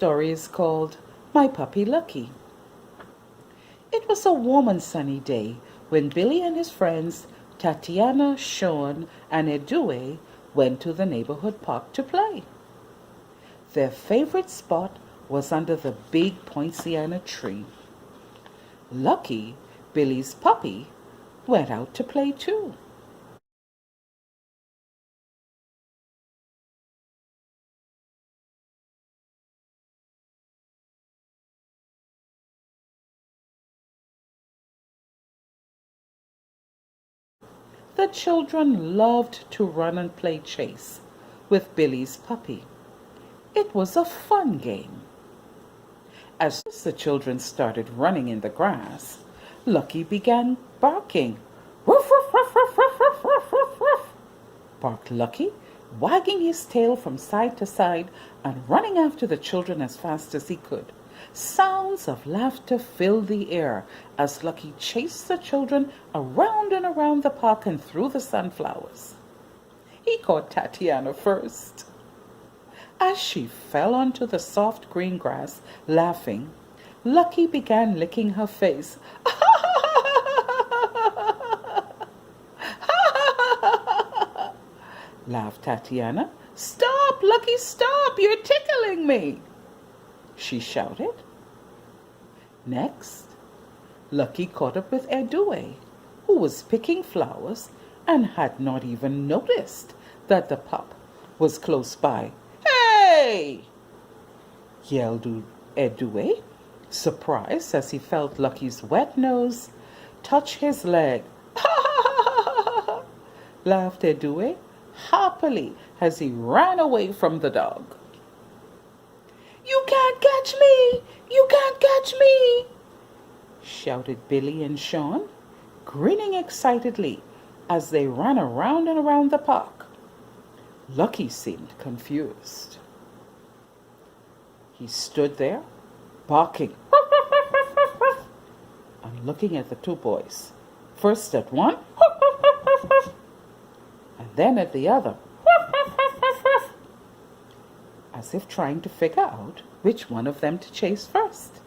Story is called My Puppy Lucky. It was a warm and sunny day when Billy and his friends Tatiana, Sean, and Edue went to the neighborhood park to play. Their favorite spot was under the big poinciana tree. Lucky, Billy's puppy, went out to play too. The children loved to run and play chase with Billy's puppy. It was a fun game. As soon as the children started running in the grass, Lucky began barking. Woof, woof, woof, woof, woof, woof, woof, woof, woof, barked Lucky, wagging his tail from side to side and running after the children as fast as he could. Sounds of laughter filled the air as Lucky chased the children around and around the park and through the sunflowers. He caught Tatiana first. As she fell onto the soft green grass, laughing, Lucky began licking her face. Laughed Tatiana. Stop, Lucky, stop! You're tickling me! She shouted. Next, Lucky caught up with Edue, who was picking flowers and had not even noticed that the pup was close by. Hey! Yelled Edue, surprised as he felt Lucky's wet nose touch his leg. Laughed Edue happily as he ran away from the dog. You can't catch me! You can't catch me! Shouted Billy and Sean, grinning excitedly as they ran around and around the park. Lucky seemed confused. He stood there, barking and looking at the two boys, first at one and then at the other, as if trying to figure out which one of them to chase first.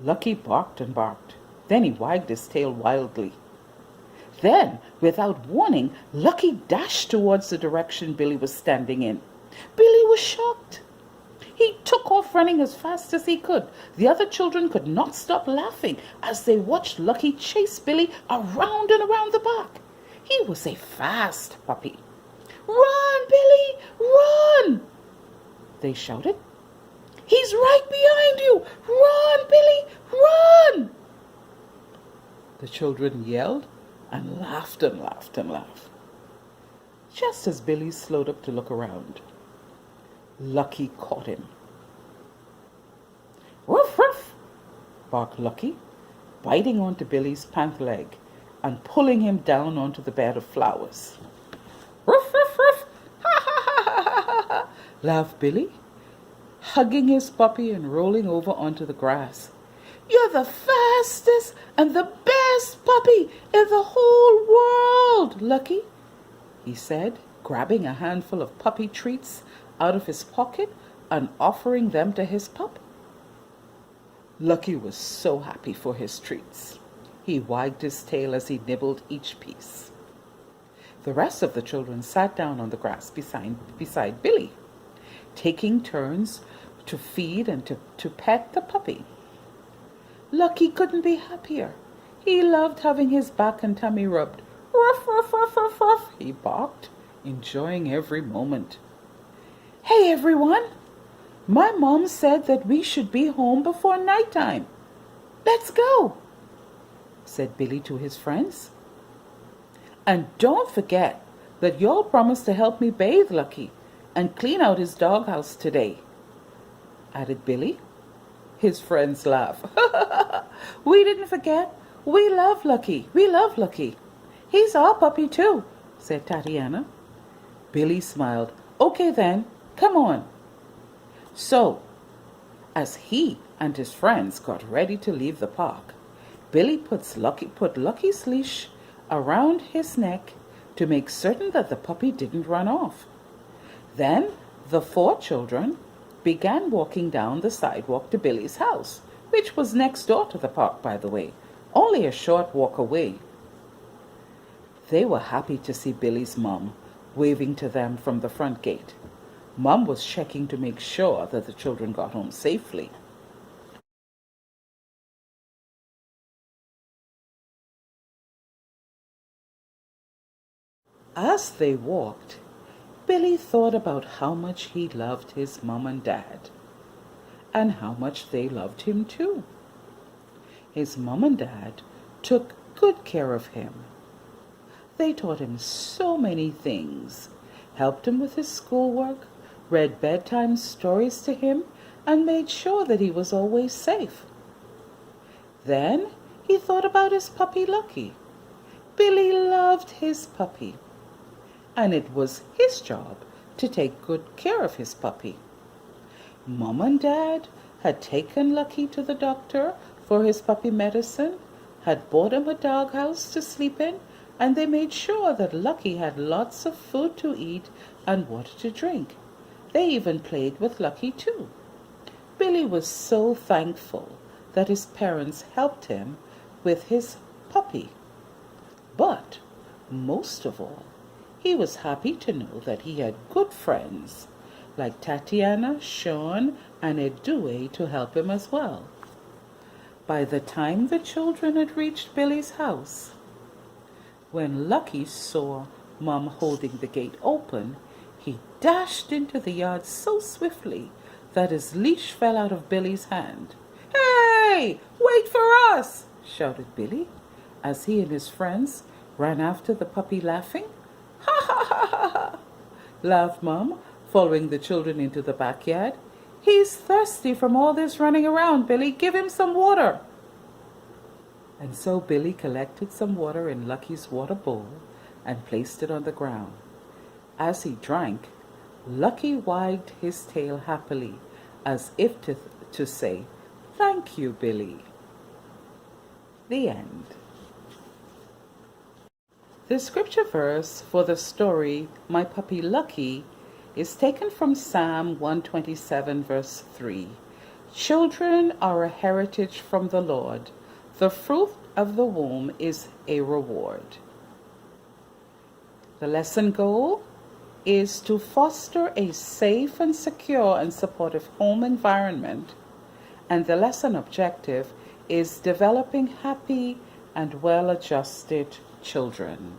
Lucky barked and barked. Then he wagged his tail wildly. Then, without warning, Lucky dashed towards the direction Billy was standing in. Billy was shocked. He took off running as fast as he could. The other children could not stop laughing as they watched Lucky chase Billy around and around the park. He was a fast puppy. Run, Billy, run! They shouted. He's right behind you! Run, Billy, run! The children yelled and laughed and laughed and laughed. Just as Billy slowed up to look around, Lucky caught him. Woof, woof, barked Lucky, biting onto Billy's pant leg and pulling him down onto the bed of flowers. Woof, woof, woof, ha ha ha ha ha ha, laughed Billy, hugging his puppy and rolling over onto the grass. You're the fastest and the best puppy in the whole world, Lucky, he said, grabbing a handful of puppy treats out of his pocket and offering them to his pup. Lucky was so happy for his treats. He wagged his tail as he nibbled each piece. The rest of the children sat down on the grass beside Billy, taking turns to feed and to pet the puppy. Lucky couldn't be happier. He loved having his back and tummy rubbed. Ruff, ruff, ruff, ruff, ruff, he barked, enjoying every moment. Hey, everyone! My mom said that we should be home before nighttime. Let's go, said Billy to his friends. And don't forget that you'll promise to help me bathe Lucky and clean out his doghouse today, added Billy. His friends laughed. We didn't forget. We love Lucky. We love Lucky. He's our puppy too, said Tatiana. Billy smiled. Okay then, come on. So, as he and his friends got ready to leave the park, Billy put Lucky's leash around his neck to make certain that the puppy didn't run off. Then the four children began walking down the sidewalk to Billy's house, which was next door to the park, by the way, only a short walk away. They were happy to see Billy's mom waving to them from the front gate. Mom was checking to make sure that the children got home safely. As they walked, Billy thought about how much he loved his mom and dad, and how much they loved him too. His mom and dad took good care of him. They taught him so many things, helped him with his schoolwork, read bedtime stories to him, and made sure that he was always safe. Then he thought about his puppy Lucky. Billy loved his puppy, and it was his job to take good care of his puppy. Mom and Dad had taken Lucky to the doctor for his puppy medicine, had bought him a doghouse to sleep in, and they made sure that Lucky had lots of food to eat and water to drink. They even played with Lucky too. Billy was so thankful that his parents helped him with his puppy. But most of all, he was happy to know that he had good friends like Tatiana, Sean, and Edue to help him as well. By the time the children had reached Billy's house, when Lucky saw Mom holding the gate open, he dashed into the yard so swiftly that his leash fell out of Billy's hand. "Hey, wait for us!" shouted Billy, as he and his friends ran after the puppy laughing. "Ha ha ha ha ha!" laughed Mom, following the children into the backyard. "He's thirsty from all this running around, Billy. Give him some water." And so Billy collected some water in Lucky's water bowl and placed it on the ground. As he drank, Lucky wagged his tail happily, as if to say, "Thank you, Billy." The end. The scripture verse for the story My Puppy Lucky is taken from Psalm 127 verse 3. Children are a heritage from the Lord. The fruit of the womb is a reward. The lesson goal is to foster a safe and secure and supportive home environment, and the lesson objective is developing happy and well-adjusted children.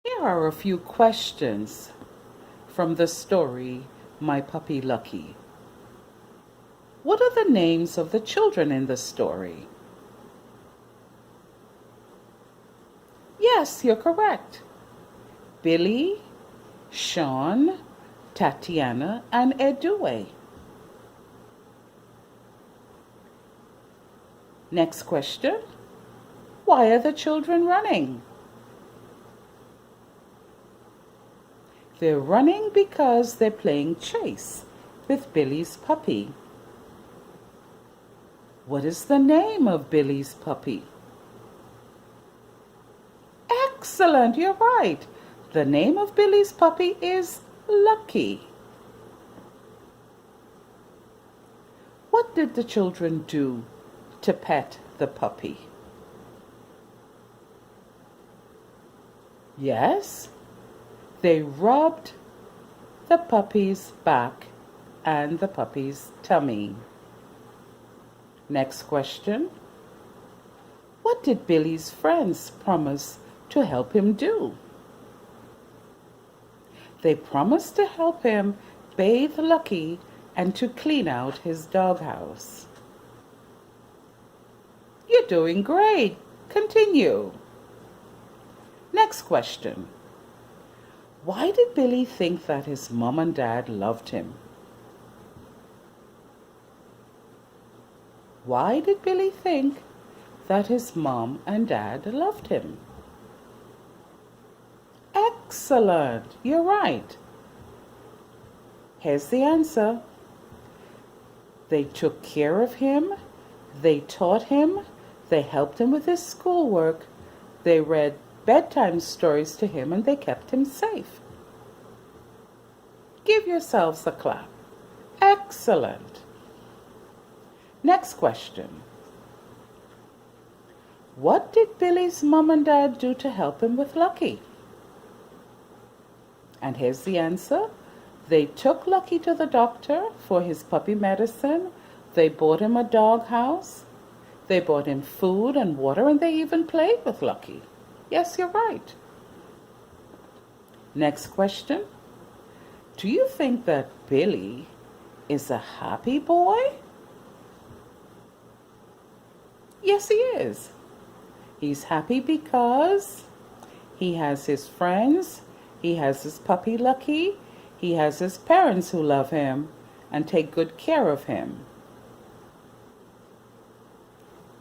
Here are a few questions from the story My Puppy Lucky. What are the names of the children in the story? Yes, you're correct. Billy, Sean, Tatiana, and Edue. Next question. Why are the children running? They're running because they're playing chase with Billy's puppy. What is the name of Billy's puppy? Excellent, you're right. The name of Billy's puppy is Lucky. What did the children do to pet the puppy? Yes, they rubbed the puppy's back and the puppy's tummy. Next question. What did Billy's friends promise to help him do? They promised to help him bathe Lucky and to clean out his doghouse. You're doing great. Continue. Next question. Why did Billy think that his mom and dad loved him? Why did Billy think that his mom and dad loved him? Excellent. You're right. Here's the answer. They took care of him. They taught him. They helped him with his schoolwork. They read bedtime stories to him, and they kept him safe. Give yourselves a clap. Excellent. Next question. What did Billy's mom and dad do to help him with Lucky? And here's the answer. They took Lucky to the doctor for his puppy medicine. They bought him a dog house. They bought him food and water, and they even played with Lucky. Yes, you're right. Next question. Do you think that Billy is a happy boy? Yes, he is. He's happy because he has his friends, he has his puppy Lucky, he has his parents who love him and take good care of him.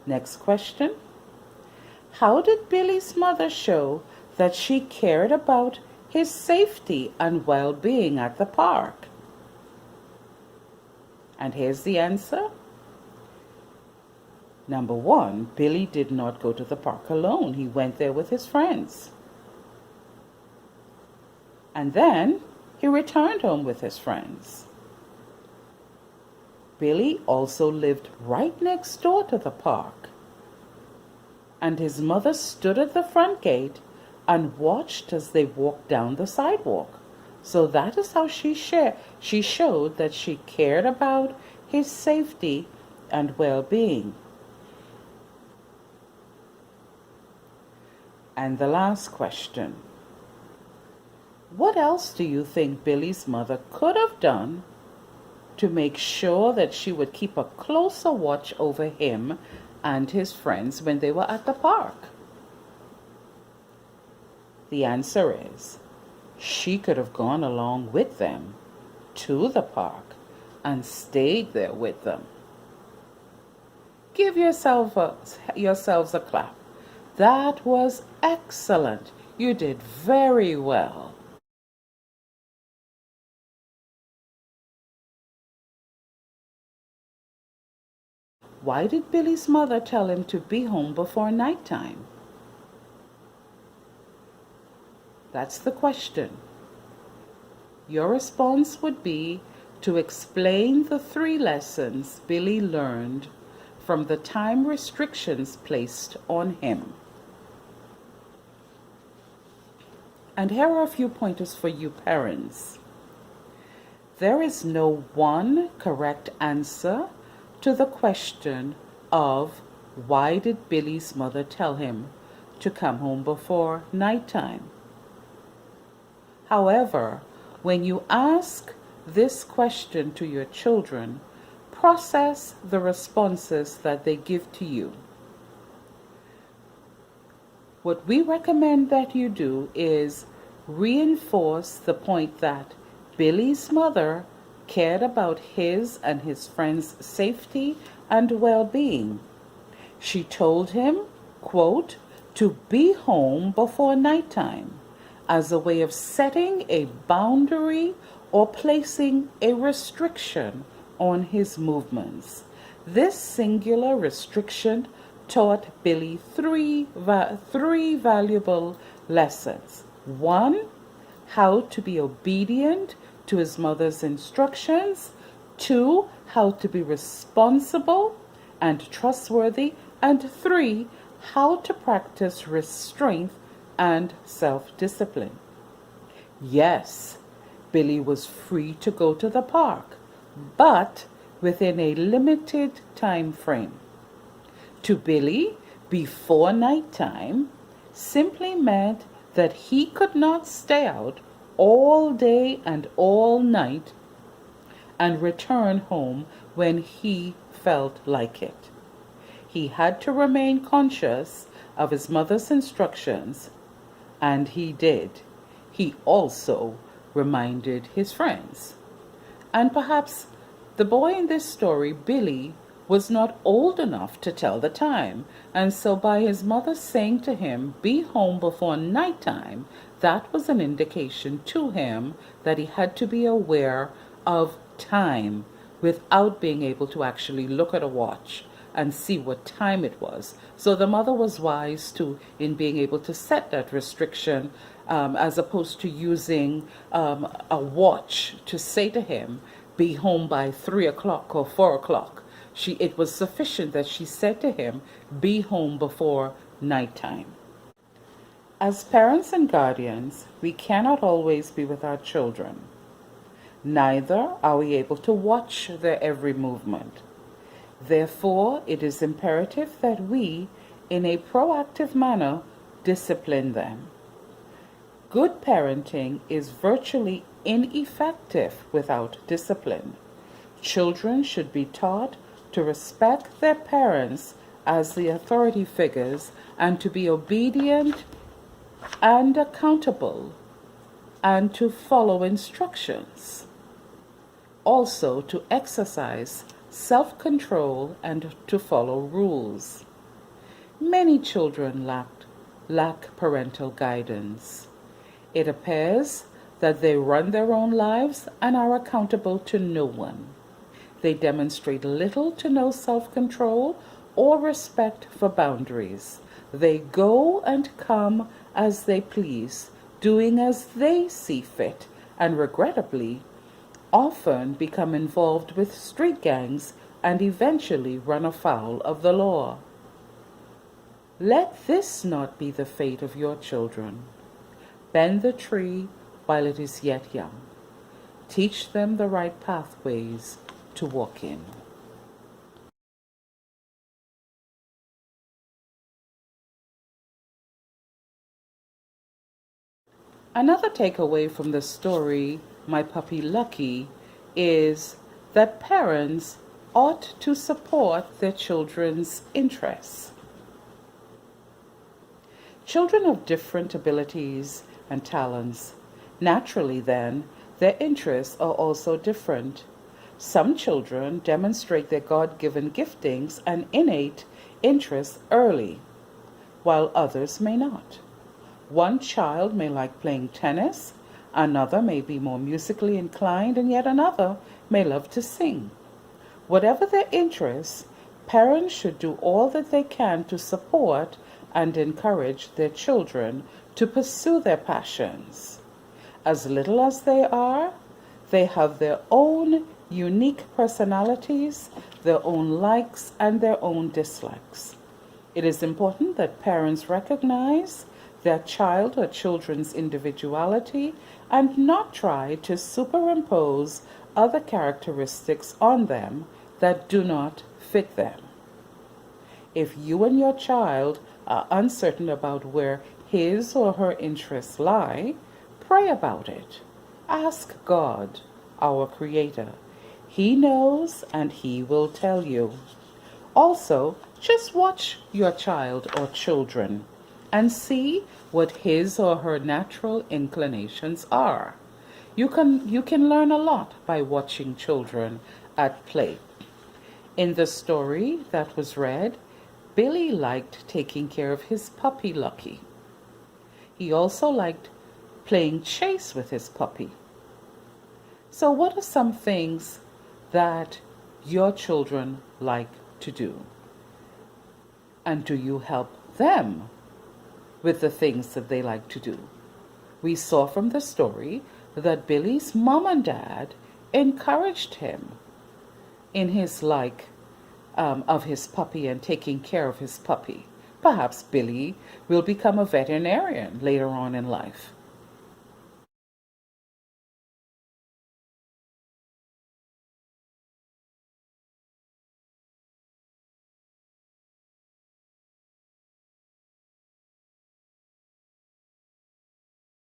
Next question. How did Billy's mother show that she cared about his safety and well-being at the park? And here's the answer. Number 1, Billy did not go to the park alone. He went there with his friends. And then he returned home with his friends. Billy also lived right next door to the park. And his mother stood at the front gate and watched as they walked down the sidewalk. So that is how she showed that she cared about his safety and well-being. And the last question. What else do you think Billy's mother could have done to make sure that she would keep a closer watch over him and his friends when they were at the park? The answer is, she could have gone along with them to the park and stayed there with them. Give yourselves a clap. That was excellent. You did very well. Why did Billy's mother tell him to be home before nighttime? That's the question. Your response would be to explain the 3 lessons Billy learned from the time restrictions placed on him. And here are a few pointers for you parents. There is no one correct answer to the question of why did Billy's mother tell him to come home before nighttime. However, when you ask this question to your children, process the responses that they give to you. What we recommend that you do is reinforce the point that Billy's mother cared about his and his friends' safety and well-being. She told him, quote, to be home before nighttime as a way of setting a boundary or placing a restriction on his movements. This singular restriction taught Billy three valuable lessons. 1, how to be obedient to his mother's instructions. 2, how to be responsible and trustworthy. And 3, how to practice restraint and self-discipline. Yes, Billy was free to go to the park, but within a limited time frame. To Billy, before nighttime simply meant that he could not stay out all day and all night and return home when he felt like it. He had to remain conscious of his mother's instructions, and he did. He also reminded his friends. And perhaps the boy in this story, Billy, was not old enough to tell the time, and so by his mother saying to him, "Be home before nighttime," that was an indication to him that he had to be aware of time without being able to actually look at a watch and see what time it was. So the mother was wise too in being able to set that restriction, as opposed to using a watch to say to him, "Be home by 3 o'clock or 4 o'clock." It was sufficient that she said to him, "Be home before nighttime." As parents and guardians, we cannot always be with our children. Neither are we able to watch their every movement. Therefore, it is imperative that we, in a proactive manner, discipline them. Good parenting is virtually ineffective without discipline. Children should be taught to respect their parents as the authority figures and to be obedient and accountable and to follow instructions. Also, to exercise self-control and to follow rules. Many children lack parental guidance. It appears that they run their own lives and are accountable to no one. They demonstrate little to no self-control or respect for boundaries. They go and come as they please, doing as they see fit, and regrettably, often become involved with street gangs and eventually run afoul of the law. Let this not be the fate of your children. Bend the tree while it is yet young. Teach them the right pathways to walk in. Another takeaway from the story, My Puppy Lucky, is that parents ought to support their children's interests. Children have different abilities and talents. Naturally, then, their interests are also different. Some children demonstrate their God-given giftings and innate interests early, while others may not. One child may like playing tennis, another may be more musically inclined, and yet another may love to sing. Whatever their interests, parents should do all that they can to support and encourage their children to pursue their passions. As little as they are, they have their own unique personalities, their own likes and their own dislikes. It is important that parents recognize their child or children's individuality and not try to superimpose other characteristics on them that do not fit them. If you and your child are uncertain about where his or her interests lie, pray about it. Ask God, our Creator. He knows and He will tell you. Also, just watch your child or children and see what his or her natural inclinations are. You can learn a lot by watching children at play. In the story that was read, Billy liked taking care of his puppy Lucky. He also liked playing chase with his puppy. So what are some things that your children like to do? And do you help them with the things that they like to do? We saw from the story that Billy's mom and dad encouraged him in his of his puppy and taking care of his puppy. Perhaps Billy will become a veterinarian later on in life.